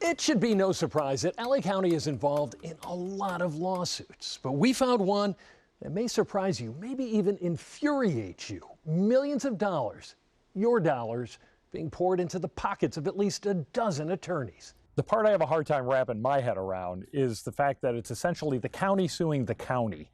It should be no surprise that LA County is involved in a lot of lawsuits, but we found one that may surprise you, maybe even infuriate you. Millions of dollars, your dollars, being poured into the pockets of at least a dozen attorneys. The part I have a hard time wrapping my head around is the fact that it's essentially the county suing the county.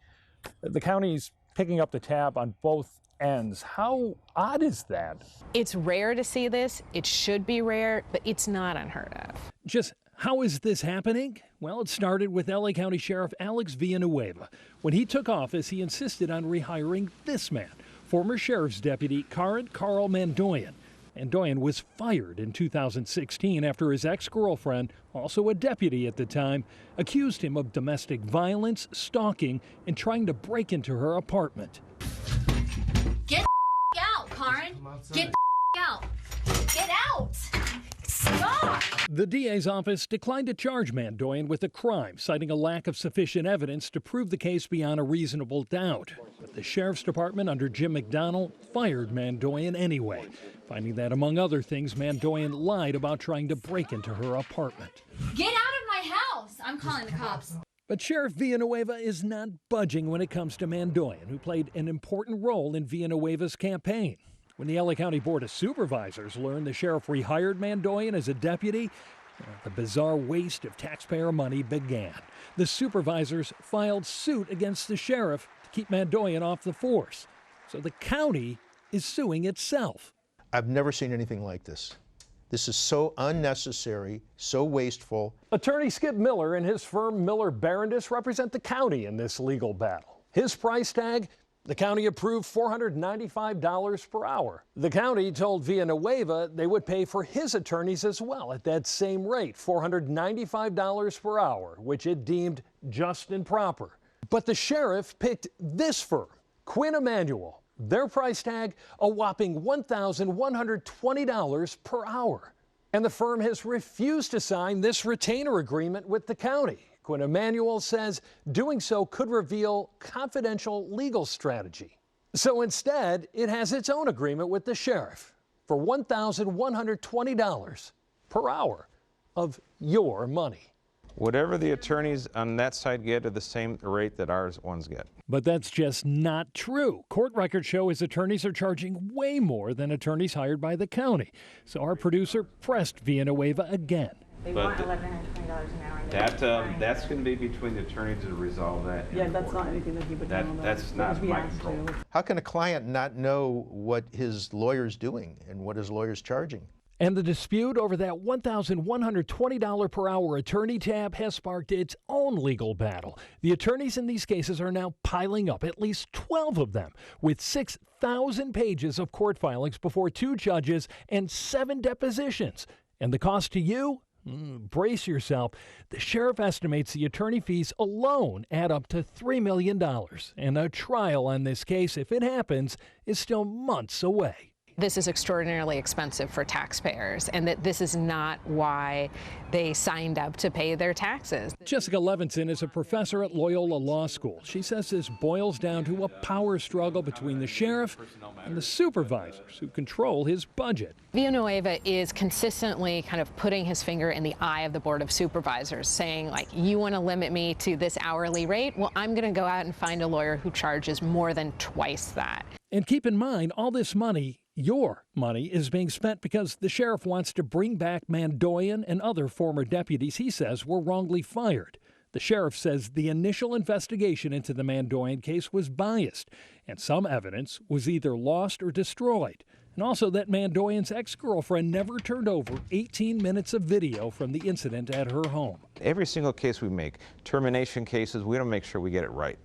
The county's picking up the tab on both ends. How odd is that? It's rare to see this. It should be rare, but it's not unheard of. Just how is this happening? Well, it started with LA County Sheriff Alex Villanueva. When he took office, he insisted on rehiring this man, former Sheriff's Deputy Carl Mandoyan. Mandoyan was fired in 2016 after his ex-girlfriend, also a deputy at the time, accused him of domestic violence, stalking, and trying to break into her apartment. Get the out, Karen. Get the out. Get out. Stop. The DA's office declined to charge Mandoyan with a crime, citing a lack of sufficient evidence to prove the case beyond a reasonable doubt. But the Sheriff's Department under Jim McDonnell fired Mandoyan anyway, finding that, among other things, Mandoyan lied about trying to break into her apartment. Get out of my house. I'm calling the cops. But Sheriff Villanueva is not budging when it comes to Mandoyan, who played an important role in Villanueva's campaign. When the LA County Board of Supervisors learned the sheriff rehired Mandoyan as a deputy, the bizarre waste of taxpayer money began. The supervisors filed suit against the sheriff to keep Mandoyan off the force. So the county is suing itself. I've never seen anything like this. This is so unnecessary, so wasteful. Attorney Skip Miller and his firm Miller Barondis represent the county in this legal battle. His price tag? The county approved $495 per hour. The county told Villanueva they would pay for his attorneys as well at that same rate, $495 per hour, which it deemed just and proper. But the sheriff picked this firm, Quinn Emanuel. Their price tag, a whopping $1,120 per hour. And the firm has refused to sign this retainer agreement with the county. Quinn Emanuel says doing so could reveal confidential legal strategy. So instead, it has its own agreement with the sheriff for $1,120 per hour of your money. Whatever the attorneys on that side get are the same rate that ours ones get. But that's just not true. Court records show his attorneys are charging way more than attorneys hired by the county. So our producer pressed Villanueva again. They want $1,120 an hour. That's going to be between the attorneys to resolve that. Yeah, that's not anything that he would know. That's not my control. How can a client not know what his lawyer's doing and what his lawyer's charging? And the dispute over that $1,120 per hour attorney tab has sparked its own legal battle. The attorneys in these cases are now piling up, at least 12 of them, with 6,000 pages of court filings before 2 judges and 7 depositions. And the cost to you? Brace yourself. The sheriff estimates the attorney fees alone add up to $3 million. And a trial on this case, if it happens, is still months away. This is extraordinarily expensive for taxpayers, and that this is not why they signed up to pay their taxes. Jessica Levinson is a professor at Loyola Law School. She says this boils down to a power struggle between the sheriff and the supervisors who control his budget. Villanueva is consistently kind of putting his finger in the eye of the Board of Supervisors, saying, like, you want to limit me to this hourly rate? Well, I'm going to go out and find a lawyer who charges more than twice that. And keep in mind, all this money, your money, is being spent because the sheriff wants to bring back Mandoyan and other former deputies he says were wrongly fired. The sheriff says the initial investigation into the Mandoyan case was biased, and some evidence was either lost or destroyed. And also that Mandoyan's ex-girlfriend never turned over 18 minutes of video from the incident at her home. Every single case we make, termination cases, we don't make sure we get it right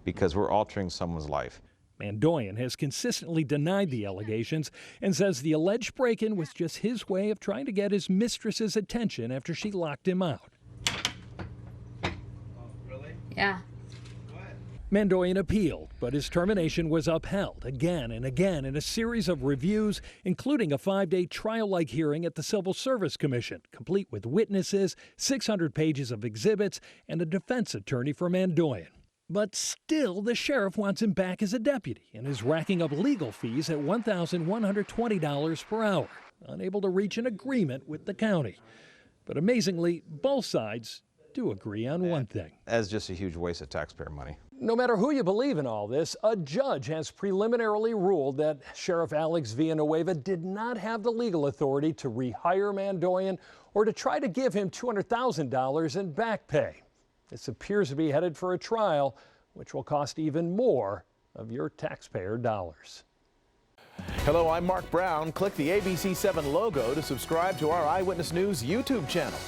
because we're altering someone's life. Mandoyan has consistently denied the allegations and says the alleged break-in was just his way of trying to get his mistress's attention after she locked him out. Really? Yeah. Mandoyan appealed, but his termination was upheld again and again in a series of reviews, including a 5-day trial-like hearing at the Civil Service Commission, complete with witnesses, 600 pages of exhibits, and a defense attorney for Mandoyan. But still, the sheriff wants him back as a deputy and is racking up legal fees at $1,120 per hour, unable to reach an agreement with the county. But amazingly, both sides do agree on one thing. That's just a huge waste of taxpayer money. No matter who you believe in all this, a judge has preliminarily ruled that Sheriff Alex Villanueva did not have the legal authority to rehire Mandoyan or to try to give him $200,000 in back pay. This appears to be headed for a trial, which will cost even more of your taxpayer dollars. Hello, I'm Mark Brown. Click the ABC7 logo to subscribe to our Eyewitness News YouTube channel.